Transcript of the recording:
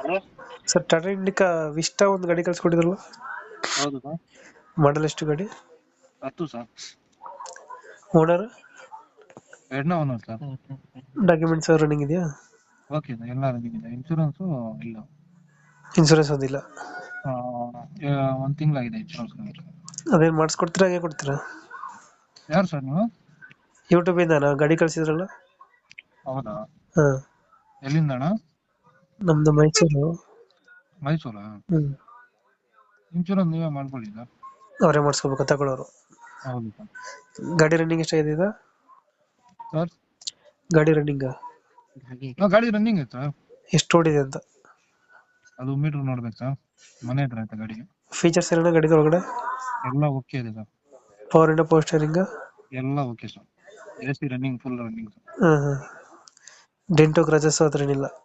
Hello. Sir Tata Indica Vista ಒಂದು ಗಾಡಿ ಕಳ್ಸ್ಕೊಟ್ಟಿದ್ರಲ್ಲ, ಹೌದು ಸರ್. ಮಾಡಲ್ ಎಷ್ಟು ಗಾಡಿ? 10 ಸರ್. ಓನರ್? ಎರಡನೇ ಓನರ್ ಸರ್. ಡಾಕ್ಯುಮೆಂಟ್ಸ್ ರನ್ನಿಂಗ್ ಇದೆಯಾ? ಓಕೆ ಸರ್, ಎಲ್ಲ ರನ್ನಿಂಗ್ ಇದೆ. ಇನ್ಶೂರೆನ್ಸು ಇಲ್ಲ. ಇನ್ಸೂರೆನ್ಸ್ ಒಂದಿಲ್ಲ? ಆ, 1 ತಿಂಗಳಾಗಿದೆ ಇನ್ಶೂರೆನ್ಸ್. ಅದೇನು ಮಾಡಿಸ್ಕೊಡ್ತೀರಾ, ಹಾಗೆ ಕೊಡ್ತೀರಾ? ಯಾರು ಸರ್ ನೀವು? ಯೂಟ್ಯೂಬಿಂದ ಗಾಡಿ ಕಳ್ಸಿದ್ರಲ್ಲ? ಹೌದಾ? ಹಾಂ. ಎಲ್ಲಿಂದ ಅಣ್ಣ? ನಮ್ದು ಮೈಸೂರು. ಮೈಸೂರಾ? ಹ್ಞೂ. ಇನ್ಶೂರೆನ್ಸ್ ನೀವೇ ಮಾಡ್ಕೊಳ್ಳಿ ಸರ್. ಅವರೇ ಮಾಡಿಸ್ಕೋಬೇಕು ತಗೊಳ್ಳೋರು? ಹೌದು ಸರ್. ಗಾಡಿ ರನ್ನಿಂಗ್ ಎಷ್ಟಾಗಿದೆ ಇದು? ಸರ್, ಗಾಡಿ ರನ್ನಿಂಗ್ ಗಾಡಿ ರನ್ನಿಂಗ್ ಐತೆ ಸರ್. ಎಷ್ಟು ಓಡಿದೆ ಅಂತ? ಅದು ಮೀಟರ್ ನೋಡ್ಬೇಕು ಸರ್. ಮನೆ ಹತ್ರ ಐತೆ ಗಾಡಿ. ಫೀಚರ್ಸ್ ಏನೇನು ಗಾಡಿದ ಒಳಗಡೆ? ಎಲ್ಲ ಓಕೆ ಇದೆ sir. Power window, power steering? ಎಲ್ಲ okay sir. AC running, full running sir. ಹಾಂ ಹಾಂ. ಡೆಂಟು ಕ್ರಚಸ್ ಹತ್ರ ಏನಿಲ್ಲ?